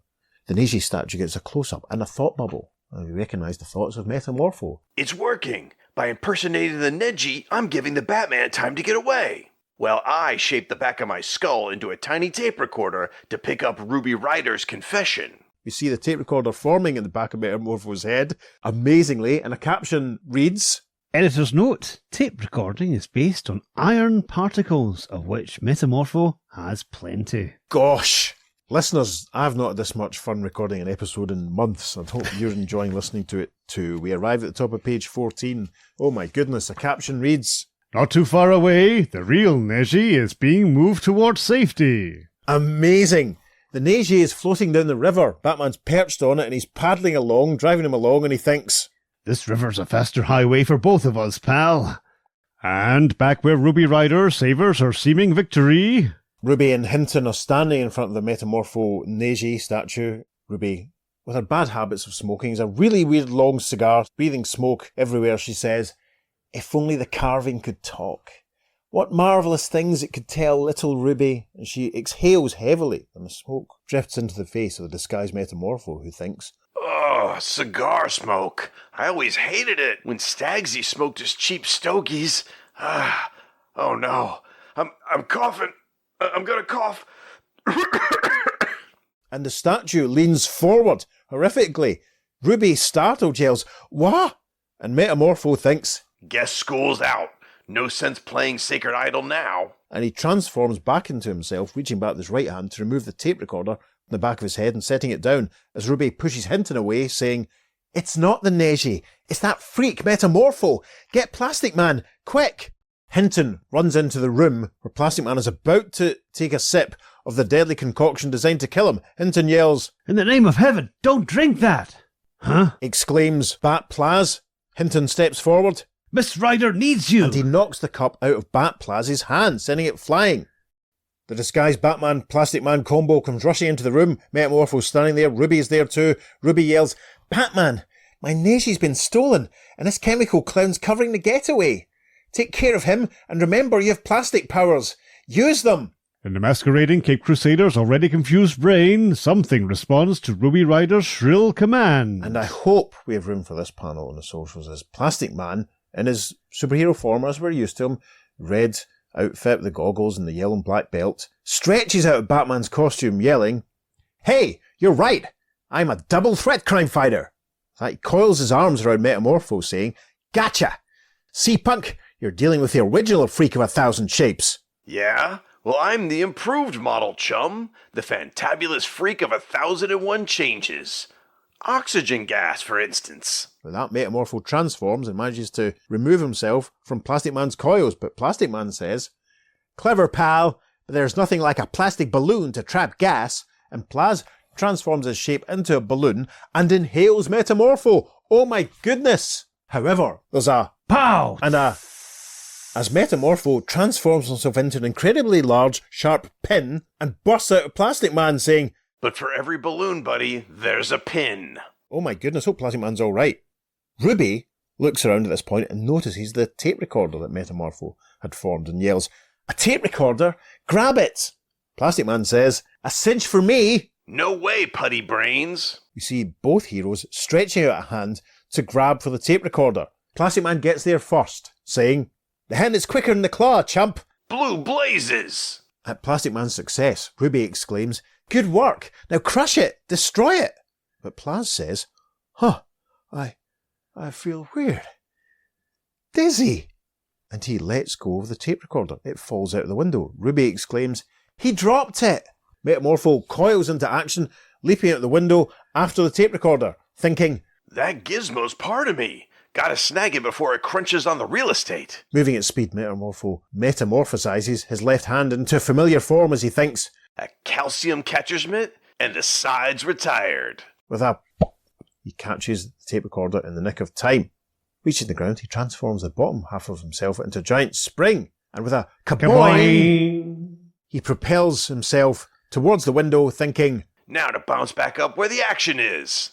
The Neji statue gets a close-up and a thought bubble. And we recognise the thoughts of Metamorpho. It's working. By impersonating the Neji, I'm giving the Batman time to get away. Well, I shaped the back of my skull into a tiny tape recorder to pick up Ruby Rider's confession. We see the tape recorder forming in the back of Metamorpho's head, amazingly, and a caption reads, Editor's note, tape recording is based on iron particles, of which Metamorpho has plenty. "Gosh!" Listeners, I've not had this much fun recording an episode in months. I hope you're enjoying listening to it too. We arrive at the top of page 14. Oh my goodness, a caption reads, not too far away, the real Neji is being moved towards safety. amazing! The Neji is floating down the river. Batman's perched on it and he's paddling along, driving him along, and he thinks, This river's a faster highway for both of us, pal. And back where Ruby Rider savours her seeming victory, Ruby and Hinton are standing in front of the Metamorpho Neji statue. Ruby, with her bad habits of smoking, has a really weird long cigar, breathing smoke everywhere. She says, "If only the carving could talk. What marvellous things it could tell little Ruby." And she exhales heavily, and the smoke drifts into the face of the disguised Metamorpho, who thinks, Oh, cigar smoke. I always hated it when Stagsy smoked his cheap stogies. Oh no. I'm coughing. I'm gonna cough. and the statue leans forward horrifically. Ruby, startled, yells, "What?" And Metamorpho thinks, Guess school's out. No sense playing Sacred Idol now. and he transforms back into himself, reaching back with his right hand to remove the tape recorder from the back of his head and setting it down, as Ruby pushes Hinton away, saying, "It's not the Neji, it's that freak Metamorpho. Get Plastic Man, quick!" Hinton runs into the room where Plastic Man is about to take a sip of the deadly concoction designed to kill him. Hinton yells, In the name of heaven, don't drink that! Huh? exclaims Bat Plaz. Hinton steps forward, Miss Rider needs you! and he knocks the cup out of Bat Plaz's hand, sending it flying. The disguised Batman Plastic Man combo comes rushing into the room. Metamorpho's standing there. Ruby's there too. Ruby yells, "Batman, my Neji's been stolen, and this chemical clown's covering the getaway. Take care of him, and remember you have plastic powers. Use them!" In the masquerading Caped Crusader's already confused brain, something responds to Ruby Rider's shrill command. And I hope we have room for this panel on the socials as Plastic Man, in his superhero form as we're used to him, red outfit, the goggles and the yellow and black belt, stretches out of Batman's costume yelling, "Hey, you're right! I'm a double threat crime fighter!" He coils his arms around Metamorpho saying, "Gotcha! See, punk, you're dealing with the original freak of 1,000 shapes." Yeah? Well, I'm the improved model, chum. The fantabulous freak of 1,001 changes. Oxygen gas, for instance. With that, Metamorpho transforms and manages to remove himself from Plastic Man's coils, but Plastic Man says, "Clever, pal, but there's nothing like a plastic balloon to trap gas," and Plaz transforms his shape into a balloon and inhales Metamorpho. Oh my goodness! However, there's a Pow! and as Metamorpho transforms himself into an incredibly large, sharp pin and bursts out of Plastic Man saying, But for every balloon, buddy, there's a pin. "Oh my goodness, hope Plastic Man's alright." Ruby looks around at this point and notices the tape recorder that Metamorpho had formed and yells, "A tape recorder? Grab it!" Plastic Man says, "A cinch for me!" No way, putty brains. We see both heroes stretching out a hand to grab for the tape recorder. Plastic Man gets there first, saying, "The hand is quicker than the claw, chump!" Blue blazes. At Plastic Man's success, Ruby exclaims, "Good work! Now crush it! Destroy it!" But Plaz says, I feel weird. Dizzy! And he lets go of the tape recorder. It falls out of the window. Ruby exclaims, "He dropped it!" Metamorpho coils into action, leaping out the window after the tape recorder, thinking, That gizmo's part of me. Gotta snag it before it crunches on the real estate. moving at speed, Metamorpho metamorphosizes his left hand into a familiar form as he thinks. A calcium catcher's mitt, and the side's retired. With a he catches the tape recorder in the nick of time. Reaching the ground, he transforms the bottom half of himself into a giant spring, and with a kaboing, he propels himself towards the window, thinking, Now to bounce back up where the action is.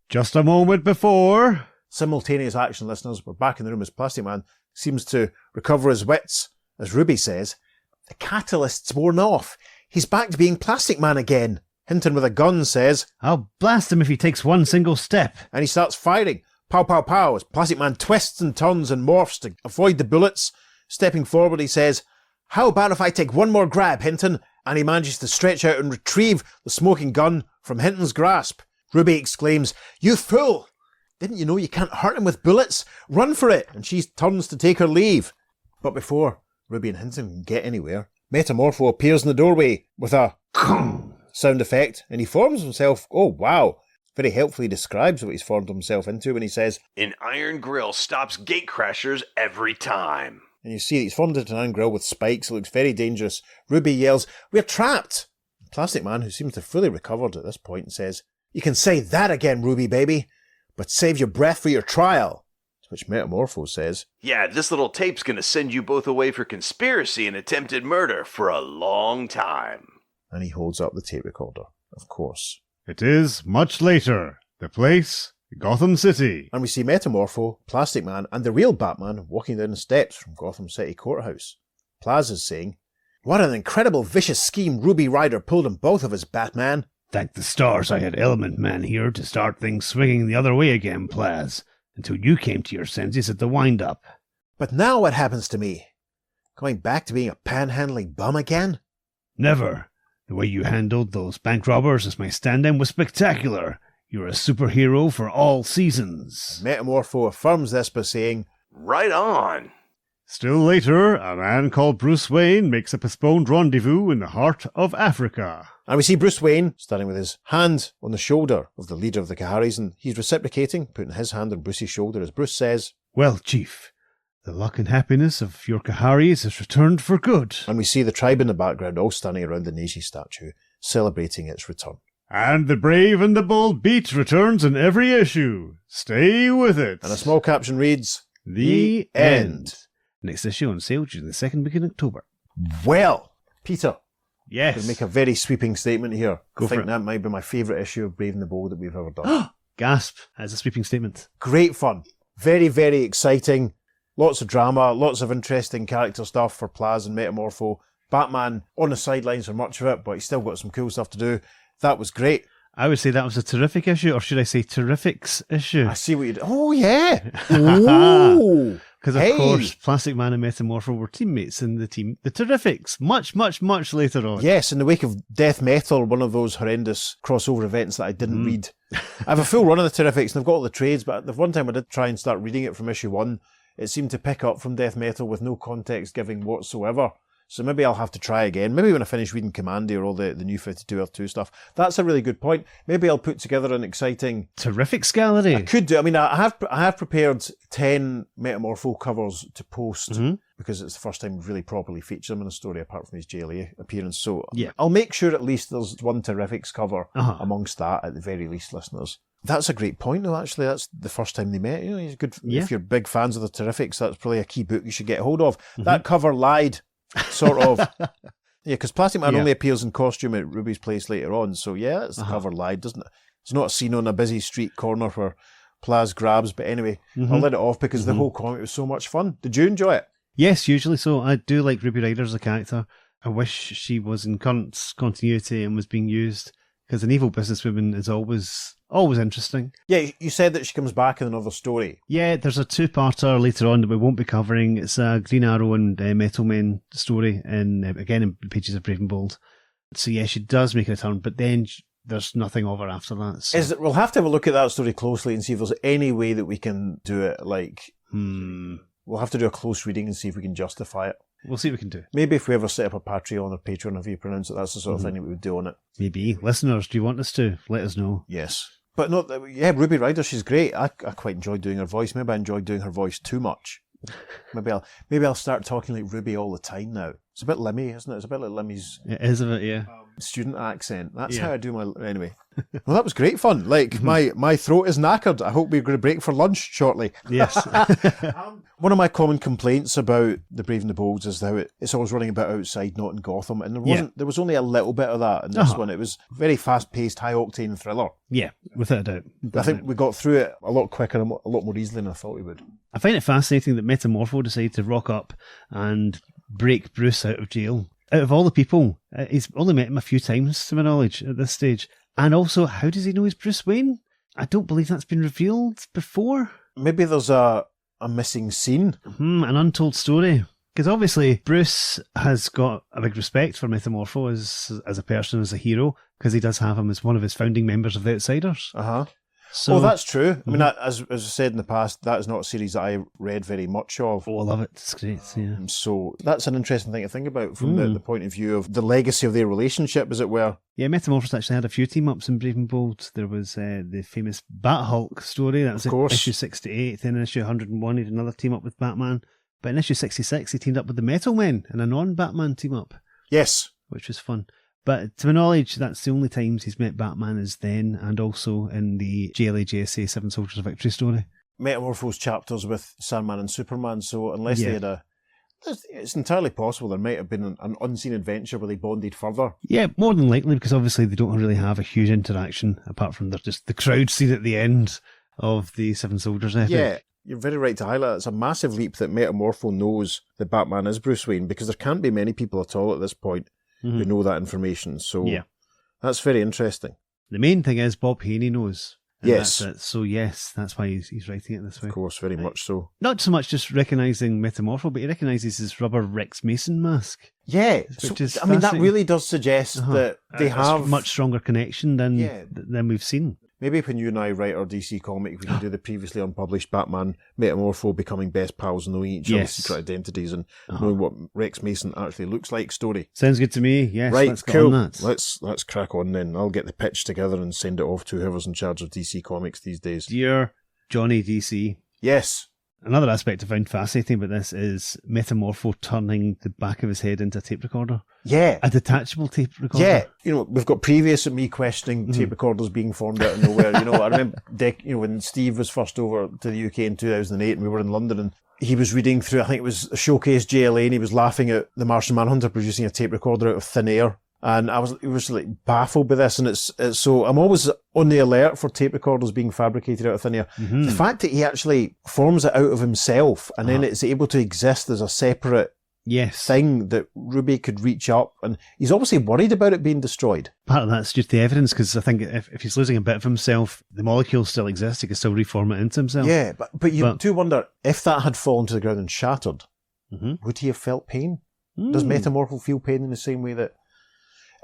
Just a moment before... Simultaneous action, listeners. We're back in the room as Plastic Man seems to recover his wits. As Ruby says, "The catalyst's worn off. He's back to being Plastic Man again." Hinton with a gun says, I'll blast him if he takes one single step. and he starts firing. Pow, pow, pow, as Plastic Man twists and turns and morphs to avoid the bullets. Stepping forward, he says, "How about if I take one more grab, Hinton?" And he manages to stretch out and retrieve the smoking gun from Hinton's grasp. Ruby exclaims, "You fool! Didn't you know you can't hurt him with bullets? Run for it!" And she turns to take her leave. But before Ruby and Hinton can get anywhere, Metamorpho appears in the doorway with a sound effect, and he forms himself. Oh wow! Very helpfully describes what he's formed himself into when he says, An iron grill stops gate crashers every time. and you see he's formed into an iron grill with spikes. It looks very dangerous. Ruby yells, "We're trapped!" Plastic Man, who seems to have fully recovered at this point, says, "You can say that again, Ruby baby, but save your breath for your trial." To which Metamorpho says, Yeah, this little tape's gonna send you both away for conspiracy and attempted murder for a long time. and he holds up the tape recorder, of course. It is much later. The place, Gotham City. And we see Metamorpho, Plastic Man, and the real Batman walking down the steps from Gotham City Courthouse. Plaz is saying, "What an incredible vicious scheme Ruby Rider pulled on both of us, Batman." Thank the stars I had Element Man here to start things swinging the other way again, Plaz, until you came to your senses at the wind-up. "But now what happens to me? Going back to being a panhandling bum again?" Never. The way you handled those bank robbers as my stand-in was spectacular. You're a superhero for all seasons. Metamorpho affirms this by saying, Right on. Still later, a man called Bruce Wayne makes a postponed rendezvous in the heart of Africa. and we see Bruce Wayne standing with his hand on the shoulder of the leader of the Kaharis, and he's reciprocating, putting his hand on Bruce's shoulder as Bruce says, Well, Chief, the luck and happiness of your Kaharis has returned for good. and we see the tribe in the background all standing around the Neji statue, celebrating its return. And the brave and the bold beat returns in every issue. Stay with it. And a small caption reads, The end. Next issue on sale during the second week in October. "Well, Peter, Yes. To make a very sweeping statement here. Go I for think it. that might be my favourite issue of Brave and the Bold that we've ever done. Gasp. As a sweeping statement. Great fun. Very, very exciting. Lots of drama, lots of interesting character stuff for Plaz and Metamorpho. Batman on the sidelines for much of it, but he's still got some cool stuff to do. That was great. I would say that was a terrific issue, or should I say terrifics issue? I see what you did. Oh, yeah. Oh. Because, of course, Plastic Man and Metamorpho were teammates in the team, the Terrifics, much, much, much later on. Yes, in the wake of Death Metal, one of those horrendous crossover events that I didn't read. I have a full run of the Terrifics and I've got all the trades, but the one time I did try and start reading it from issue 1, it seemed to pick up from Death Metal with no context giving whatsoever. So maybe I'll have to try again. Maybe when I finish reading Commandy or all the new 52 Earth 2 stuff. That's a really good point. Maybe I'll put together an exciting... Terrifics gallery. I could do. I mean, I have prepared 10 Metamorpho covers to post because it's the first time we've really properly featured him in a story apart from his JLA appearance. So Yeah. I'll make sure at least there's one Terrifics cover amongst that at the very least, listeners. That's a great point, though, actually. That's the first time they met. You know, he's good. Yeah. If you're big fans of the Terrifics, that's probably a key book you should get hold of. That cover lied, sort of. Yeah, because Plastic Man only appears in costume at Ruby's place later on. So, yeah, that's the cover lied, doesn't it? It's not a scene on a busy street corner where Plaz grabs. But anyway, I'll let it off because the whole comic was so much fun. Did you enjoy it? Yes, usually so. I do like Ruby Rider as a character. I wish she was in current continuity and was being used, because an evil businesswoman is always interesting. Yeah, you said that she comes back in another story. Yeah, there's a 2-parter later on that we won't be covering. It's a Green Arrow and Metal Men story, and again in pages of Brave and Bold. So yeah, she does make a return, but then there's nothing of her after that. So. We'll have to have a look at that story closely and see if there's any way that we can do it. Like, we'll have to do a close reading and see if we can justify it. We'll see what we can do. Maybe if we ever set up a Patreon or Patreon, if you pronounce it, that's the sort of thing that we would do on it. Maybe. Listeners, do you want us to? Let us know. Yes. But no, yeah, Ruby Rider, she's great. I quite enjoyed doing her voice. Maybe I enjoyed doing her voice too much. Maybe I'll start talking like Ruby all the time now. It's a bit Lemmy, isn't it? It's a bit like Lemmy's It is a bit, yeah. student accent. That's Yeah. how I do my... Anyway. Well, that was great fun. Like, my throat is knackered. I hope we're going to break for lunch shortly. Yes. One of my common complaints about the Brave and the Bold is how it's always running about outside, not in Gotham. And there was only a little bit of that in this one. It was very fast-paced, high-octane thriller. Yeah, without a doubt. I think we got through it a lot quicker and a lot more easily than I thought we would. I find it fascinating that Metamorpho decided to rock up and break Bruce out of jail. Out of all the people, he's only met him a few times, to my knowledge, at this stage. And also, how does he know he's Bruce Wayne? I don't believe that's been revealed before. Maybe there's a missing scene. An untold story. Because obviously, Bruce has got a big respect for Metamorpho as a person, as a hero, because he does have him as one of his founding members of the Outsiders. Uh-huh. So, Oh, that's true. I mean, as I said in the past, that is not a series that I read very much of. Oh, I love it. It's great, yeah. So that's an interesting thing to think about from the point of view of the legacy of their relationship, as it were. Yeah, Metamorpho's actually had a few team-ups in Brave and Bold. There was the famous Bat-Hulk story. That was Of course. issue 68. Then in issue 101, he had another team-up with Batman. But in issue 66, he teamed up with the Metal Men in a non-Batman team-up, Yes. which was fun. But to my knowledge, that's the only times he's met Batman is then, and also in the JLA JSA 7 Soldiers of Victory story. Metamorpho's chapters with Sandman and Superman, so unless they Yeah. had it's entirely possible there might have been an unseen adventure where they bonded further. Yeah, more than likely, because obviously they don't really have a huge interaction, apart from just the crowd scene at the end of the Seven Soldiers epic. Yeah, you're very right to highlight it's a massive leap that Metamorpho knows that Batman is Bruce Wayne, because there can't be many people at all at this point who know that information. So Yeah. that's very interesting. The main thing is Bob Haney knows. And Yes. that's it. So yes, that's why he's writing it this way. Of course, very much so. Not so much just recognising Metamorpho, but he recognises his rubber Rex Mason mask. Yeah, Which is I mean, that fascinating. really does suggest that they It's have a much stronger connection than we've seen. Maybe when you and I write our DC comic, we can do the previously unpublished Batman Metamorpho becoming best pals and knowing each other's Yes. secret identities and knowing what Rex Mason actually looks like story. Sounds good to me. Yes, Right, let's get cool. on that. Let's crack on then. I'll get the pitch together and send it off to whoever's in charge of DC Comics these days. Dear Johnny DC. Yes. Another aspect I found fascinating about this is Metamorpho turning the back of his head into a tape recorder. Yeah. A detachable tape recorder. Yeah, we've got previous of me questioning tape recorders being formed out of nowhere. I remember when Steve was first over to the UK in 2008 and we were in London and he was reading through, I think it was a Showcase JLA, and he was laughing at the Martian Manhunter producing a tape recorder out of thin air. And I was like baffled by this, and it's so I'm always on the alert for tape recorders being fabricated out of thin air. Mm-hmm. The fact that he actually forms it out of himself, and then it's able to exist as a separate thing that Ruby could reach up, and he's obviously worried about it being destroyed. Part of that's just the evidence, because I think if he's losing a bit of himself, the molecule still exists. He can still reform it into himself. Yeah, but you do wonder if that had fallen to the ground and shattered, would he have felt pain? Does Metamorpho feel pain in the same way that?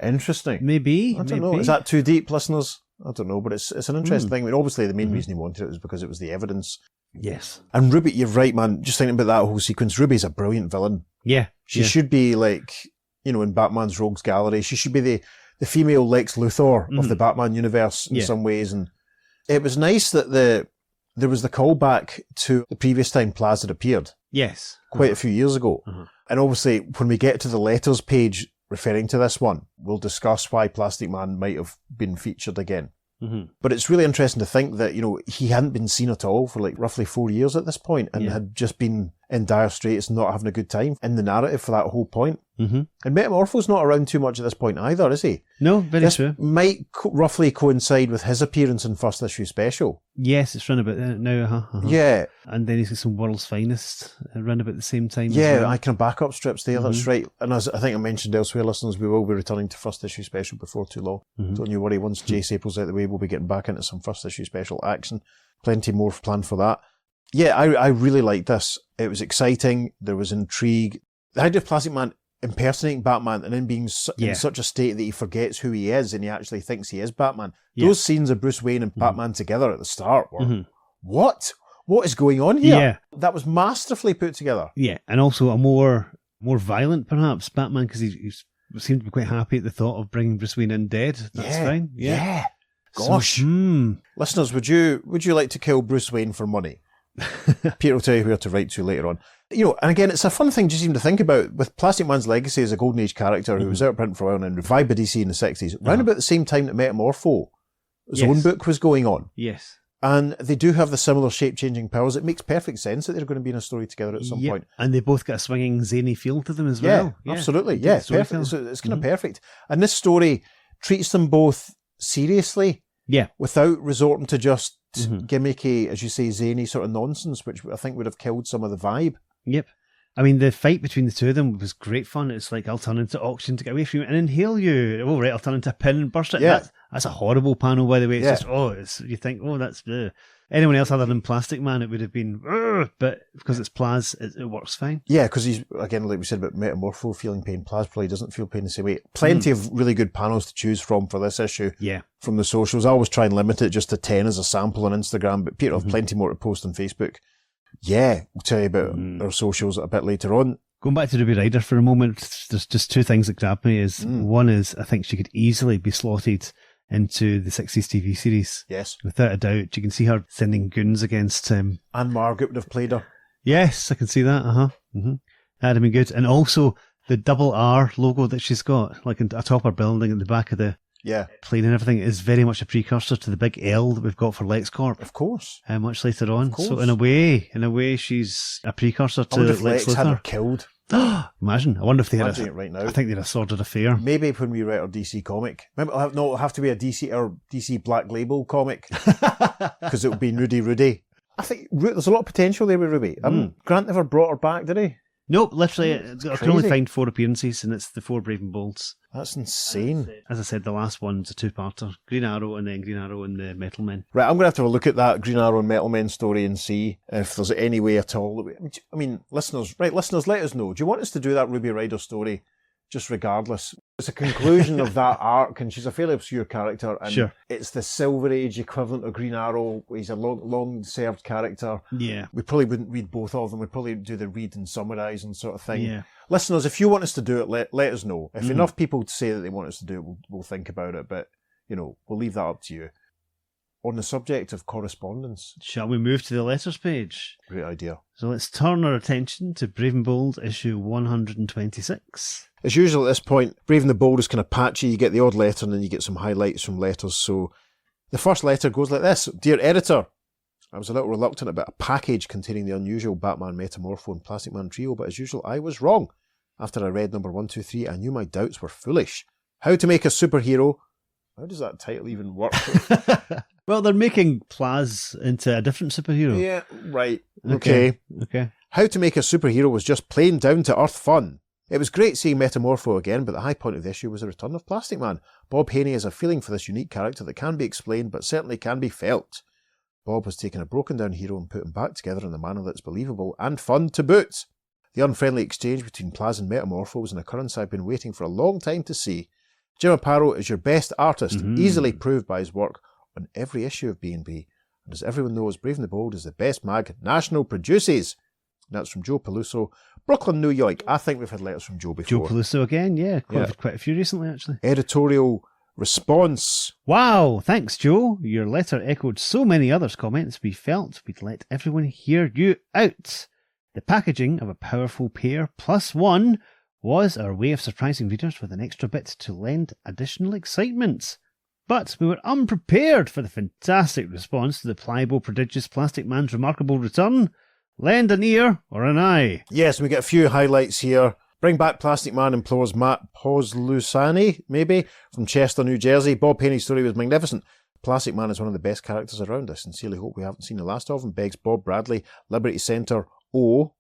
Interesting. Maybe. I don't know. Is that too deep, listeners? I don't know, but it's an interesting thing. I mean, obviously, the main reason he wanted it was because it was the evidence. Yes. And Ruby, you're right, man. Just thinking about that whole sequence, Ruby's a brilliant villain. Yeah. She should be like, in Batman's Rogues Gallery, she should be the female Lex Luthor of the Batman universe in some ways. And it was nice that there was the callback to the previous time Plaz had appeared. Yes. Quite a few years ago. And obviously, when we get to the letters page referring to this one, we'll discuss why Plastic Man might have been featured again. But it's really interesting to think that, he hadn't been seen at all for like roughly 4 years at this point, and had just been in dire straits, not having a good time in the narrative for that whole point. And Metamorpho's not around too much at this point either, is he? No, very true. Might roughly coincide with his appearance in first issue special. Yes, it's run about now. Yeah. And then he's got some World's Finest run about the same time. Yeah, as well. I can backup strips there, that's right. And as I think I mentioned elsewhere, listeners, we will be returning to first issue special before too long. Don't you worry, once Jace April's out of the way, we'll be getting back into some first issue special action. Plenty more planned for that. Yeah, I really liked this. It was exciting. There was intrigue. The idea of Plastic Man impersonating Batman and then being in such a state that he forgets who he is and he actually thinks he is Batman. Those scenes of Bruce Wayne and Batman together at the start were, what? What is going on here? Yeah. That was masterfully put together. Yeah, and also a more violent, perhaps, Batman, because he seemed to be quite happy at the thought of bringing Bruce Wayne in dead. That's fine. Yeah. Gosh. So, Listeners, would you like to kill Bruce Wayne for money? Peter will tell you where to write to later on. And again, it's a fun thing just even to think about, with Plastic Man's legacy as a Golden Age character who was out of print for a while and then revived by DC in the 60s, round about the same time that Metamorpho, his own book was going on. Yes. And they do have the similar shape-changing powers. It makes perfect sense that they're going to be in a story together at some point. And they both got a swinging, zany feel to them as well. Yeah, absolutely. Yeah, perfect. So it's kind of perfect. And this story treats them both seriously. Yeah. Without resorting to just gimmicky, as you say, zany sort of nonsense, which I think would have killed some of the vibe. Yep. I mean, the fight between the two of them was great fun. It's like, I'll turn into oxygen to get away from you and inhale you. Oh, right, I'll turn into a pin and burst it. Yeah. That's a horrible panel, by the way. It's just, you think, that's... Anyone else other than Plastic Man, it would have been... But because it's Plaz, it works fine. Yeah, because he's, again, like we said about Metamorpho feeling pain, Plaz probably doesn't feel pain the same way. Plenty of really good panels to choose from for this issue. Yeah. From the socials. I always try and limit it just to 10 as a sample on Instagram, but Peter will have plenty more to post on Facebook. Yeah, we'll tell you about our socials a bit later on. Going back to Ruby Rider for a moment, there's just two things that grab me. One is, I think she could easily be slotted into the 60s TV series. Yes. Without a doubt. You can see her sending goons against him. And Margaret would have played her. Yes, I can see that. That'd have been good. And also the double R logo that she's got, like atop her building at the back of the plane and everything, is very much a precursor to the big L that we've got for LexCorp. Of course. Much later on. So in a way, she's a precursor to Lex Luthor. Had her killed. Imagine. I wonder if they had it right now. I think they had a sordid affair. Maybe when we write our DC comic. Maybe it'll have to be a DC Black Label comic because it would be Rudy. I think there's a lot of potential there with Ruby. Grant never brought her back, did he? Nope, literally, I can only find 4 appearances, and it's the 4 Brave and Bolds. That's insane. As I said, the last one's a 2-parter. Green Arrow and then Green Arrow and the Metal Men. Right, I'm going to have to have a look at that Green Arrow and Metal Men story and see if there's any way at all. I mean, listeners, let us know. Do you want us to do that Ruby Rider story just regardless? It's a conclusion of that arc, and she's a fairly obscure character, and it's the Silver Age equivalent of Green Arrow. He's a long-served character. Yeah. We probably wouldn't read both of them. We'd probably do the read and summarise and sort of thing. Yeah. Listeners, if you want us to do it, let us know. If enough people say that they want us to do it, we'll think about it, but, we'll leave that up to you. On the subject of correspondence. Shall we move to the letters page? Great idea. So let's turn our attention to Brave and Bold issue 126. As usual at this point, Brave and the Bold is kind of patchy. You get the odd letter and then you get some highlights from letters. So the first letter goes like this. Dear Editor, I was a little reluctant about a package containing the unusual Batman, Metamorpho and Plastic Man trio, but as usual I was wrong. After I read number 123, I knew my doubts were foolish. How to Make a Superhero. How does that title even work? Well, they're making Plaz into a different superhero. Yeah, right. Okay. How to Make a Superhero was just plain down-to-earth fun. It was great seeing Metamorpho again, but the high point of the issue was the return of Plastic Man. Bob Haney has a feeling for this unique character that can be explained, but certainly can be felt. Bob has taken a broken-down hero and put him back together in a manner that's believable and fun to boot. The unfriendly exchange between Plaz and Metamorpho was an occurrence I've been waiting for a long time to see. Jim Aparo is your best artist, easily proved by his work on every issue of B&B. And as everyone knows, Brave and the Bold is the best mag National produces. And that's from Joe Peluso, Brooklyn, New York. I think we've had letters from Joe before. Joe Peluso again, yeah. Quite a few recently, actually. Editorial response. Wow, thanks, Joe. Your letter echoed so many others' comments, we felt we'd let everyone hear you out. The packaging of a powerful pair plus one was our way of surprising readers with an extra bit to lend additional excitement. But we were unprepared for the fantastic response to the pliable, prodigious Plastic Man's remarkable return. Lend an ear or an eye. Yes, we get a few highlights here. Bring Back Plastic Man implores Matt Poslusani, maybe, from Chester, New Jersey. Bob Haney's story was magnificent. Plastic Man is one of the best characters around. I sincerely hope we haven't seen the last of him, begs Bob Bradley, Liberty Centre, O.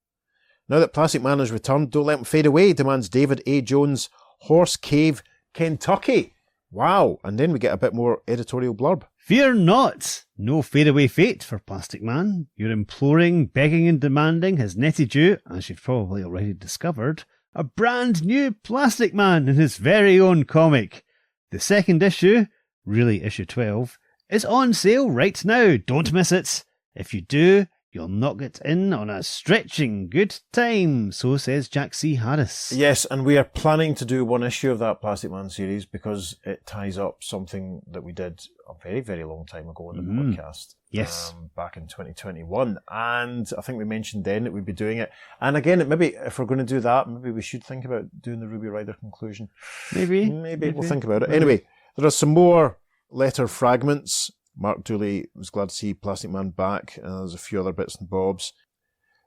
Now that Plastic Man has returned, don't let him fade away, demands David A. Jones, Horse Cave, Kentucky. Wow, and then we get a bit more editorial blurb. Fear not! No fadeaway fate for Plastic Man. Your imploring, begging and demanding has netted you, as you've probably already discovered, a brand new Plastic Man in his very own comic. The second issue, really issue 12, is on sale right now. Don't miss it. If you do, you'll not get in on a stretching good time, so says Jack C. Harris. Yes, and we are planning to do one issue of that Plastic Man series because it ties up something that we did a very, very long time ago on the podcast. Yes. Back in 2021. And I think we mentioned then that we'd be doing it. And again, maybe if we're going to do that, maybe we should think about doing the Ruby Rider conclusion. Maybe we'll think about it. Anyway, there are some more letter fragments. Mark Dooley was glad to see Plastic Man back. There's a few other bits and bobs.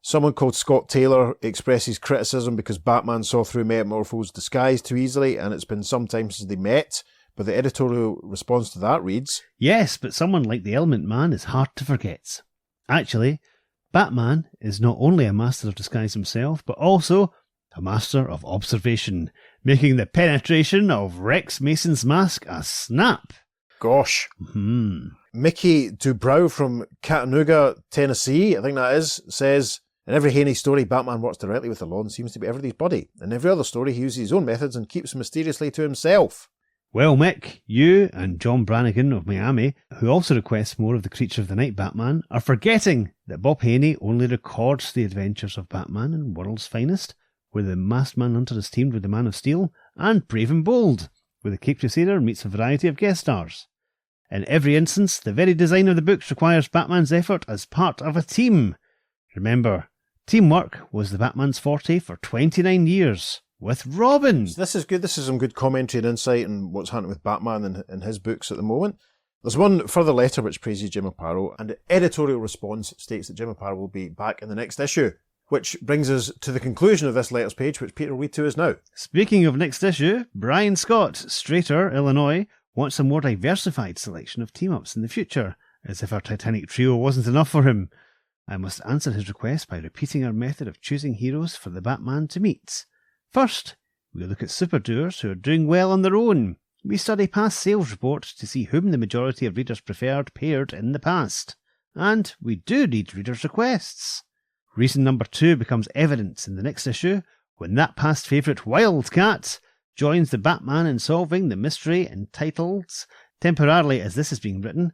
Someone called Scott Taylor expresses criticism because Batman saw through Metamorpho's disguise too easily, and it's been some time since they met. But the editorial response to that reads, yes, but someone like the Element Man is hard to forget. Actually, Batman is not only a master of disguise himself, but also a master of observation, making the penetration of Rex Mason's mask a snap. Gosh. Mickey Dubrow from Chattanooga, Tennessee, I think that is, says, in every Haney story, Batman works directly with the law and seems to be everybody's buddy. In every other story, he uses his own methods and keeps mysteriously to himself. Well, Mick, you and John Brannigan of Miami, who also requests more of the Creature of the Night Batman, are forgetting that Bob Haney only records the adventures of Batman in World's Finest, where the Masked Manhunter is teamed with the Man of Steel, and Brave and Bold, where the Caped Crusader meets a variety of guest stars. In every instance, the very design of the books requires Batman's effort as part of a team. Remember, teamwork was the Batman's forte for 29 years, with Robin. So this is good. This is some good commentary and insight on what's happening with Batman in his books at the moment. There's one further letter which praises Jim Aparo, and the editorial response states that Jim Aparo will be back in the next issue, which brings us to the conclusion of this letters page, which Peter will read to us now. Speaking of next issue, Brian Scott, Strater, Illinois, wants a more diversified selection of team-ups in the future, as if our Titanic trio wasn't enough for him. I must answer his request by repeating our method of choosing heroes for the Batman to meet. First, we look at superdoers who are doing well on their own. We study past sales reports to see whom the majority of readers preferred paired in the past. And we do read readers' requests. Reason number 2 becomes evident in the next issue, when that past favourite Wildcat joins the Batman in solving the mystery entitled, temporarily as this is being written,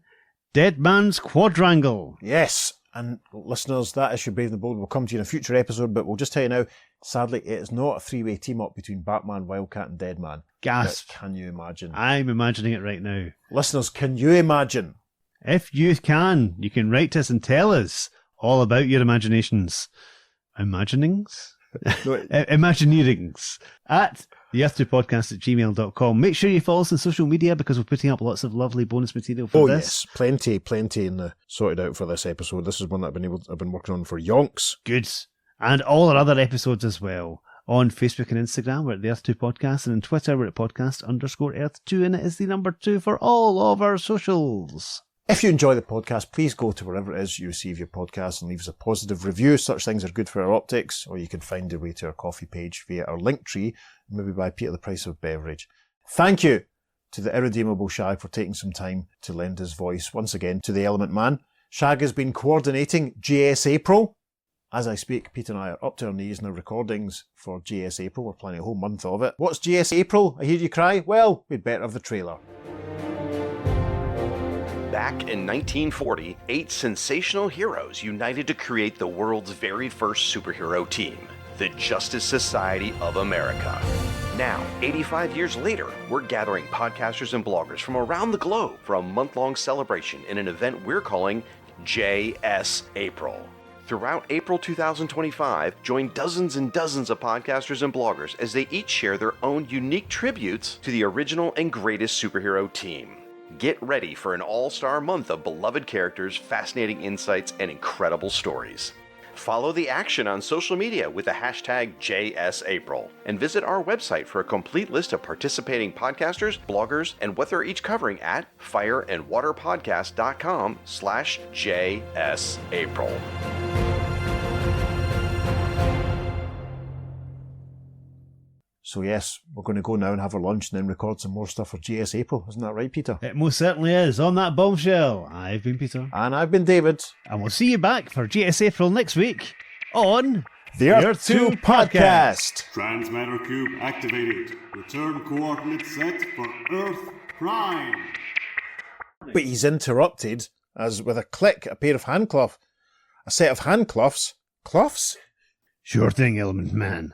Dead Man's Quadrangle. Yes, and listeners, that issue, Brave and the Bold, will come to you in a future episode, but we'll just tell you now, sadly, it is not a three-way team-up between Batman, Wildcat and Dead Man. Gasp. But can you imagine? I'm imagining it right now. Listeners, can you imagine? If you can write to us and tell us all about your imaginations. Imaginings? Imagineerings. At the earth2podcast@gmail.com. Make sure you follow us on social media because we're putting up lots of lovely bonus material for this. Yes, plenty in the sorted out for this episode. This is one that I've been working on for yonks. Good. And all our other episodes as well. On Facebook and Instagram, we're at the Earth2 Podcast, and on Twitter, we're at podcast_Earth2, and it is the number 2 for all of our socials. If you enjoy the podcast, please go to wherever it is you receive your podcast and leave us a positive review. Such things are good for our optics, or you can find your way to our coffee page via our link tree, and maybe buy Peter the price of a beverage. Thank you to the Irredeemable Shag for taking some time to lend his voice once again to the Element Man. Shag has been coordinating GS April. As I speak, Pete and I are up to our knees in our recordings for GS April. We're planning a whole month of it. What's GS April? I hear you cry. Well, we'd better have the trailer. Back in 1940, 8 sensational heroes united to create the world's very first superhero team, the Justice Society of America. Now, 85 years later, we're gathering podcasters and bloggers from around the globe for a month-long celebration in an event we're calling JS April. Throughout April 2025, join dozens and dozens of podcasters and bloggers as they each share their own unique tributes to the original and greatest superhero team. Get ready for an all-star month of beloved characters, fascinating insights, and incredible stories. Follow the action on social media with the hashtag JSApril, and visit our website for a complete list of participating podcasters, bloggers, and what they're each covering at fireandwaterpodcast.com/JSApril. So yes, we're going to go now and have our lunch and then record some more stuff for GS April. Isn't that right, Peter? It most certainly is. On that bombshell, I've been Peter. And I've been David. And we'll see you back for GS April next week on The Earth2 Podcast. Transmatter cube activated. Return coordinates set for Earth Prime. But he's interrupted as with a click, a set of handcuffs. Cloths? Sure thing, Element Man.